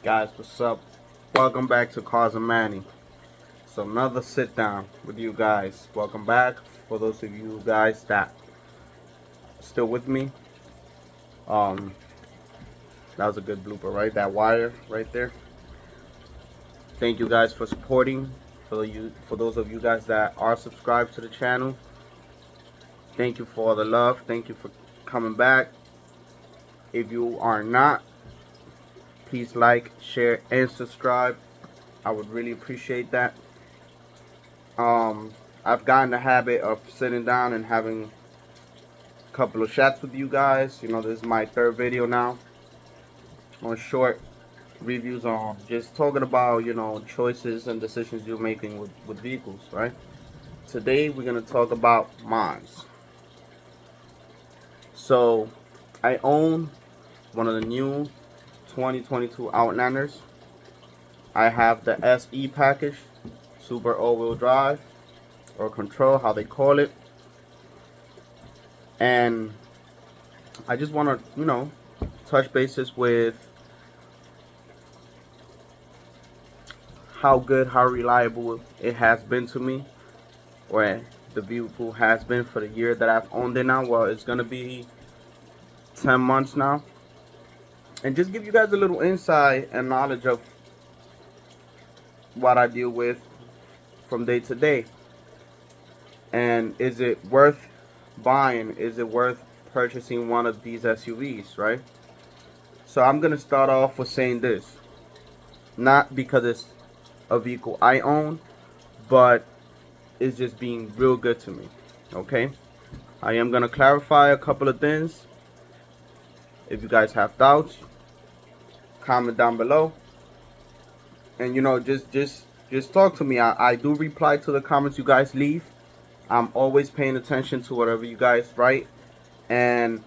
Guys, what's up? Welcome back to Cars&Manny. So another sit down with you guys. Welcome back. For those of you guys that are still with me, um, that was a good blooper, right? That wire right there. Thank you guys for supporting. For those of you guys that are subscribed to the channel, thank you for all the love. Thank you for coming back. If you are not, please like, share, and subscribe. I would really appreciate that. Um, I've gotten the habit of sitting down and having a couple of chats with you guys. You know, this is my third video now on short reviews on just talking about, choices and decisions you're making with vehicles, right? Today, we're going to talk about mods. So, I own one of the new 2022 Outlanders. I have the SE package, super all-wheel drive, or control, how they call it. And I just want to, touch bases with how good, how reliable it has been to me, or the vehicle has been for the year that I've owned it now. Well, it's going to be 10 months now. And just give you guys a little insight and knowledge of what I deal with from day to day. And is it worth buying? Is it worth purchasing one of these SUVs, right? So I'm going to start off with saying this. Not because it's a vehicle I own, but it's just being real good to me. Okay? I am going to clarify a couple of things. If you guys have doubts, comment down below. And just talk to me. I do reply to the comments you guys leave. I'm always paying attention to whatever you guys write. And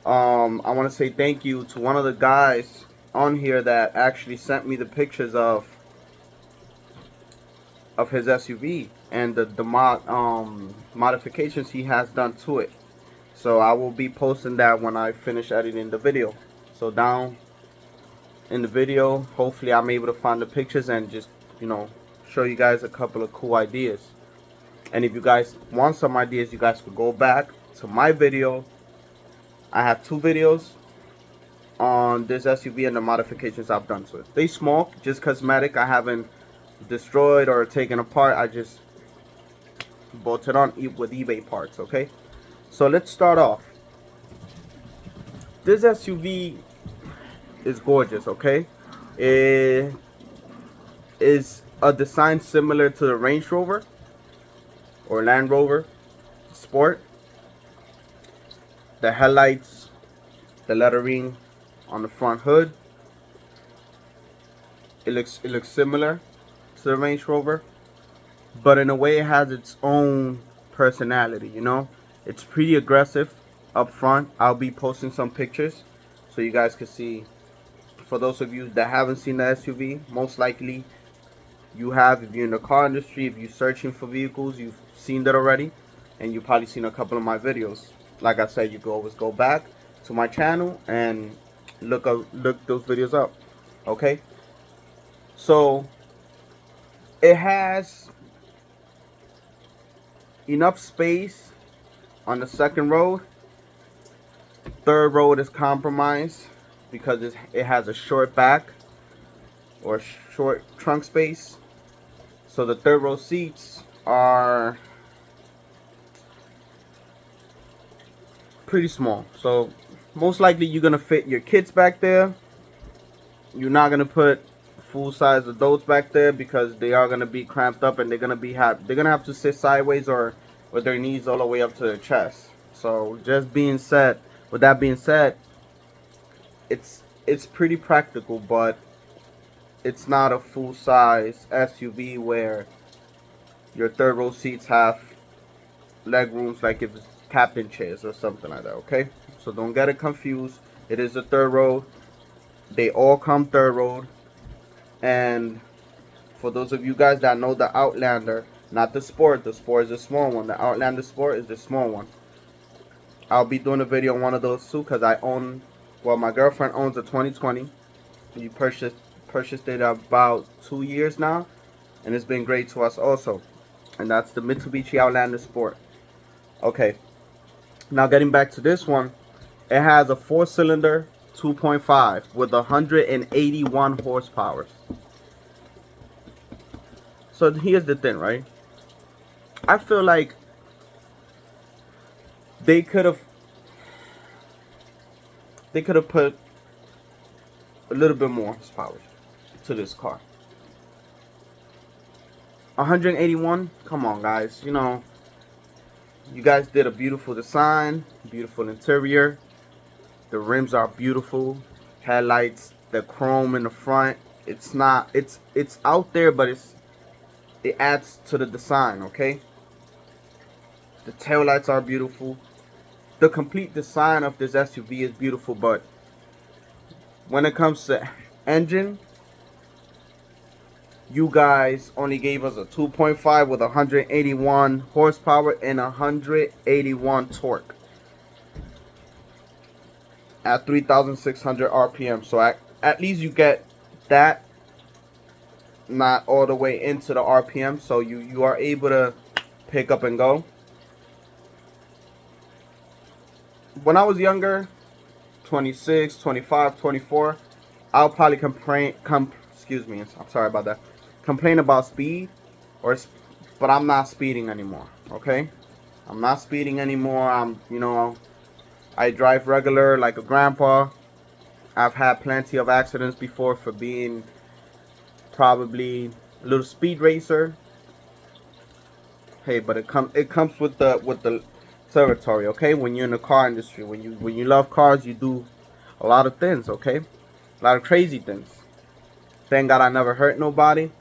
I want to say thank you to one of the guys on here that actually sent me the pictures of his SUV and the modifications he has done to it. So I will be posting that when I finish editing the video. So down in the video, hopefully I'm able to find the pictures and just, show you guys a couple of cool ideas. And if you guys want some ideas, you guys could go back to my video. I have two videos on this SUV and the modifications I've done to it. They small, just cosmetic. I haven't destroyed or taken apart. I just bolted on with eBay parts, okay? So let's start off. This SUV is gorgeous, okay? It is a design similar to the Range Rover or Land Rover Sport. The headlights, the lettering on the front hood, it looks similar to the Range Rover, but in a way it has its own personality. It's pretty aggressive up front. I'll be posting some pictures so you guys can see. For those of you that haven't seen the SUV, most likely you have. If you're in the car industry, if you're searching for vehicles, you've seen that already, and you've probably seen a couple of my videos. Like I said, you can always go back to my channel and look those videos up. Okay, so it has enough space on the second row. Third row is compromised because it has a short back or short trunk space. So the third row seats are pretty small. So most likely you're gonna fit your kids back there. You're not gonna put full-size adults back there because they are gonna be cramped up and they're gonna have to sit sideways or with their knees all the way up to their chest. So with that being said, it's pretty practical, but it's not a full-size SUV where your third row seats have leg rooms like if it's captain chairs or something like that. Okay, so don't get it confused. It is a third row. They all come third row. And for those of you guys that know the Outlander, not the Sport is the small one. The Outlander Sport is the small one. I'll be doing a video on one of those too because my girlfriend owns a 2020 We purchased it about 2 years now, and it's been great to us also. And that's the Mitsubishi Outlander Sport. Okay, now getting back to this one, it has a 4-cylinder 2.5 with 181 horsepower. So here's the thing, right? I feel like they could have put a little bit more horsepower to this car. 181, come on guys, you know, you guys did a beautiful design, beautiful interior. The rims are beautiful, headlights, the chrome in the front. It's not, it's out there, but it adds to the design, okay? The taillights are beautiful. The complete design of this SUV is beautiful, but when it comes to engine, you guys only gave us a 2.5 with 181 horsepower and 181 torque at 3,600 RPM. So at least you get that, not all the way into the RPM, so you are able to pick up and go. When I was younger, 26, 25, 24, I'll probably excuse me, I'm sorry about that, complain about speed, but I'm not speeding anymore, okay? I'm not speeding anymore. I drive regular like a grandpa. I've had plenty of accidents before for being probably a little speed racer. Hey, but it comes with the territory, okay? When you're in the car industry, when you love cars, you do a lot of things, okay? A lot of crazy things. Thank God I never hurt nobody.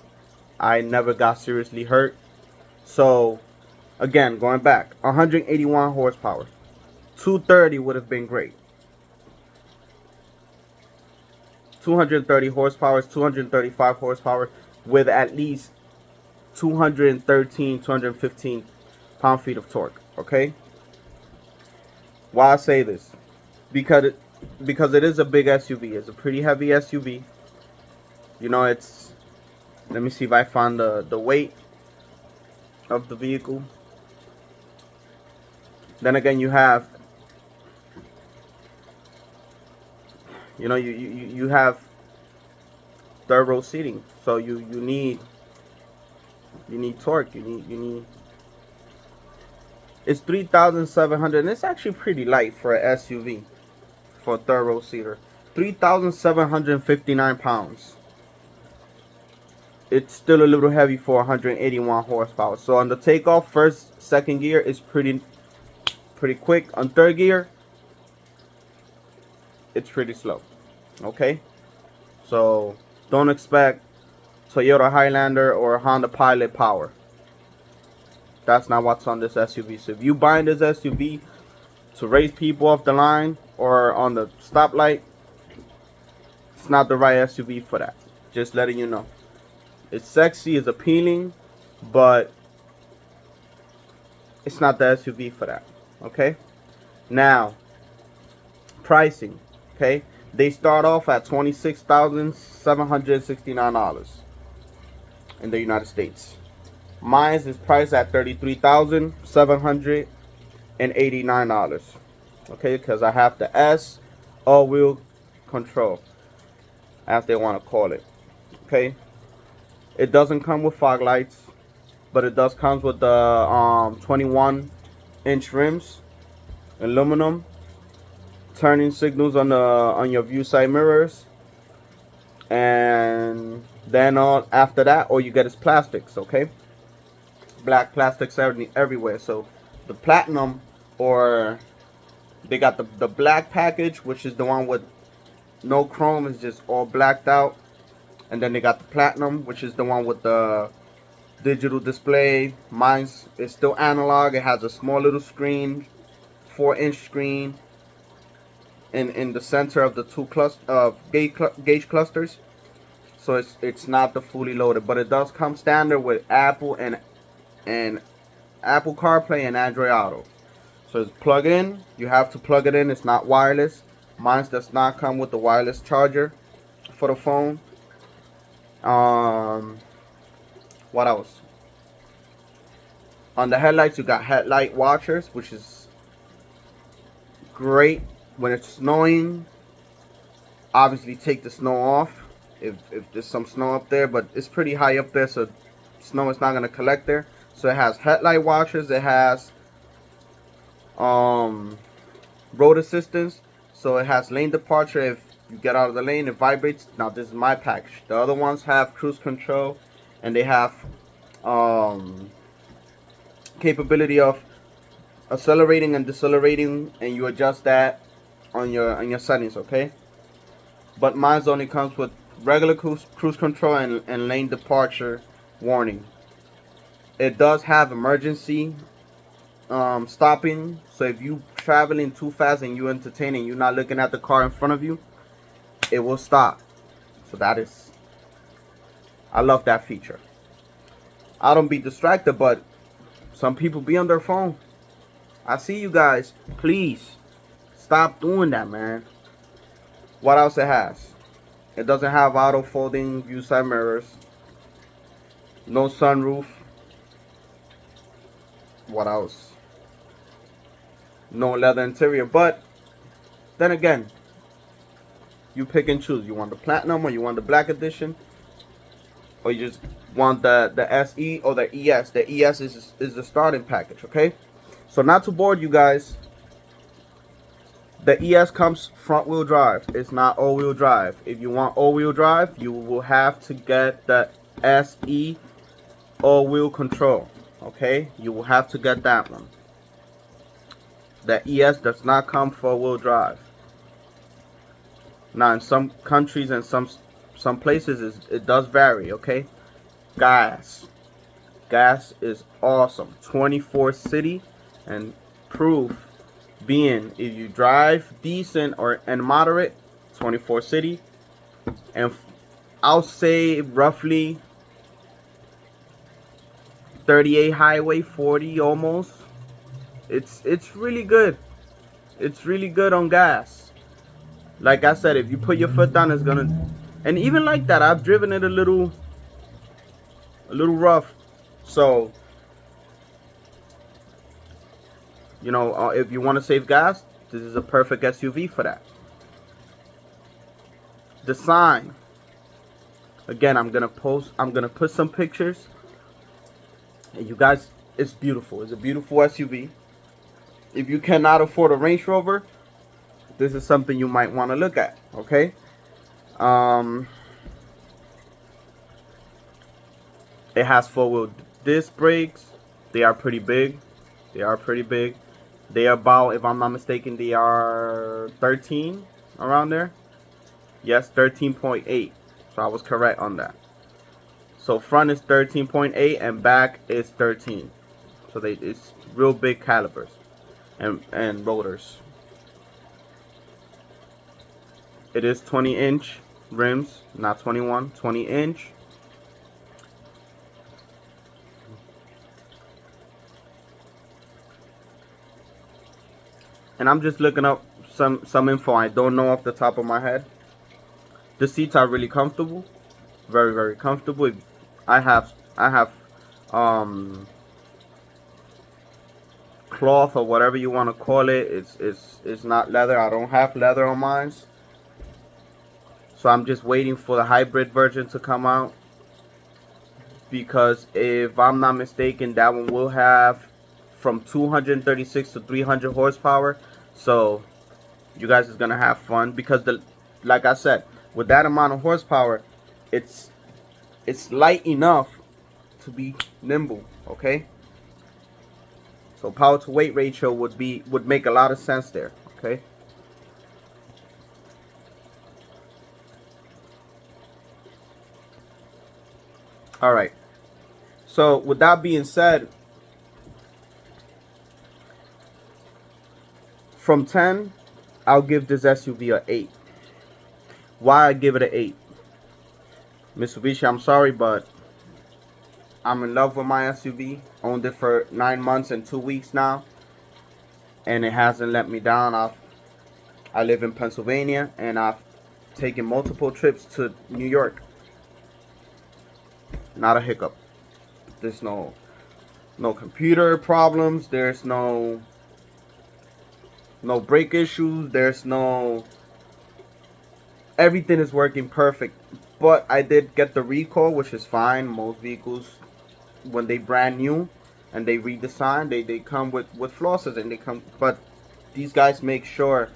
I never got seriously hurt. So, again, going back, 181 horsepower. 230 would have been great. 230 horsepower, 235 horsepower with at least 213, 215 pound-feet of torque, okay? Why I say this? Because it is a big SUV. It's a pretty heavy SUV. You know, it's, let me see if I find the weight of the vehicle. Then again, you have, you know, you have third row seating, so you need torque. You need. It's 3,700, and it's actually pretty light for an SUV, for a third row seater. 3,759 pounds. It's still a little heavy for 181 horsepower. So on the takeoff, first, second gear is pretty quick. On third gear, it's pretty slow. Okay, so don't expect Toyota Highlander or Honda Pilot power. That's not what's on this SUV. So if you buying this SUV to race people off the line or on the stoplight, it's not the right SUV for that. Just letting you know. It's sexy, it's appealing, but it's not the SUV for that. Okay? Now, pricing. Okay? They start off at $26,769 in the United States. Mine is priced at $33,789. Okay? Because I have the S all-wheel control, as they want to call it. Okay? It doesn't come with fog lights, but it does come with the 21-inch rims, aluminum, turning signals on your view side mirrors, and then after that, all you get is plastics. Okay, black plastics everywhere. So the platinum, or they got the black package, which is the one with no chrome, is just all blacked out. And then they got the platinum, which is the one with the digital display. Mine is still analog. It has a small little screen, 4-inch screen in the center of the two gauge clusters. So it's not the fully loaded, but it does come standard with Apple and Apple CarPlay and Android Auto. So it's plug in. You have to plug it in. It's not wireless. Mine does not come with the wireless charger for the phone. What else? On the headlights, you got headlight watchers, which is great when it's snowing. Obviously, take the snow off if there's some snow up there, but it's pretty high up there, so snow is not gonna collect there. So it has headlight watchers. It has road assistance. So it has lane departure. If you get out of the lane, it vibrates. Now this is my package. The other ones have cruise control, and they have capability of accelerating and decelerating, and you adjust that on your settings, okay? But mine only comes with regular cruise control and lane departure warning. It does have emergency stopping, so if you traveling too fast and you entertaining, you're not looking at the car in front of you, it will stop. So that is, I love that feature. I don't be distracted, but some people be on their phone. I see you guys. Please stop doing that, man. What else it has? It doesn't have auto folding view side mirrors. No sunroof. What else? No leather interior. But then again, you pick and choose. You want the platinum or you want the black edition, or you just want the SE or the ES. The ES is the starting package, okay? So not to bore you guys, the ES comes front wheel drive. It's not all wheel drive. If you want all wheel drive, you will have to get the SE all wheel control, okay? You will have to get that one. The ES does not come for wheel drive. Now in some countries and some places it does vary, okay? Gas is awesome. 24 city, and proof being if you drive decent and moderate, 24 city, and I'll say roughly 38 highway, 40 almost. It's really good. It's really good on gas. Like I said, if you put your foot down, it's gonna. And even like that, I've driven it a little rough. So, you know, if you want to save gas, this is a perfect SUV for that. The sign. Again, I'm gonna put some pictures. And you guys, it's beautiful. It's a beautiful SUV. If you cannot afford a Range Rover, this is something you might want to look at, okay? It has four-wheel disc brakes. They are pretty big. They are about, if I'm not mistaken, they are 13, around there. Yes, 13.8. So I was correct on that. So front is 13.8 and back is 13. So it's real big calipers and rotors. It is 20-inch rims, not 21, 20-inch. And I'm just looking up some info I don't know off the top of my head. The seats are really comfortable, very, very comfortable. I have cloth or whatever you want to call it. It's not leather. I don't have leather on mine, so I'm just waiting for the hybrid version to come out, because if I'm not mistaken, that one will have from 236 to 300 horsepower. So you guys is gonna have fun, because like I said, with that amount of horsepower, it's light enough to be nimble, okay? So power to weight ratio would make a lot of sense there, okay? All right. So with that being said, from 10, I'll give this SUV a 8. Why I give it an 8? Mitsubishi, I'm sorry, but I'm in love with my SUV. Owned it for 9 months and 2 weeks now, and it hasn't let me down. I live in Pennsylvania, and I've taking multiple trips to New York. Not a hiccup. There's no computer problems. There's no brake issues. There's no, everything is working perfect. But I did get the recall, which is fine. Most vehicles, when they brand new and they redesign, they come with flosses, and they come, but these guys make sure.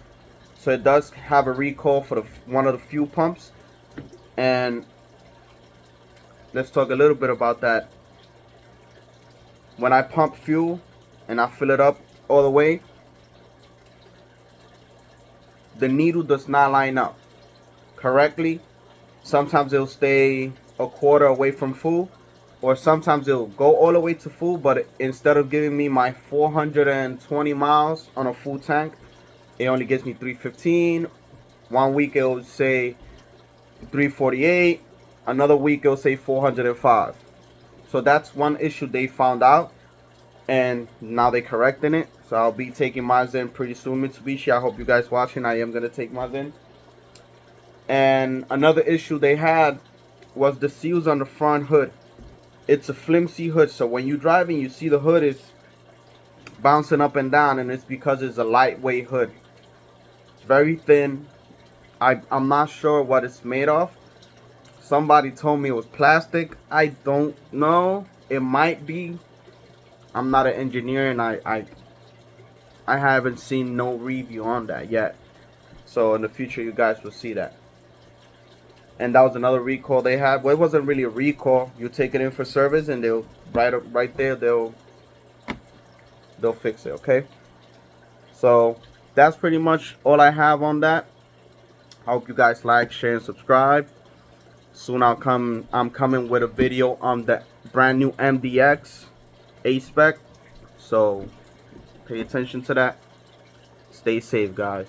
So it does have a recall for one of the fuel pumps. And let's talk a little bit about that. When I pump fuel and I fill it up all the way, the needle does not line up correctly. Sometimes it'll stay a quarter away from full, or sometimes it'll go all the way to full, but instead of giving me my 420 miles on a full tank, it only gives me 315. One week it'll say 348. Another week it'll say 405. So that's one issue they found out, and now they're correcting it. So I'll be taking mine in pretty soon, Mitsubishi. I hope you guys watching. I am going to take mine in. And another issue they had was the seals on the front hood. It's a flimsy hood, so when you're driving, you see the hood is bouncing up and down, and it's because it's a lightweight hood. It's very thin. I'm not sure what it's made of. Somebody told me it was plastic. I don't know. It might be. I'm not an engineer, and I haven't seen no review on that yet. So in the future, you guys will see that. And that was another recall they had. Well, it wasn't really a recall. You take it in for service, and they'll right there they'll fix it. Okay. So that's pretty much all I have on that. I hope you guys like, share, and subscribe. Soon I'm coming with a video on the brand new MDX A-Spec. So pay attention to that. Stay safe, guys.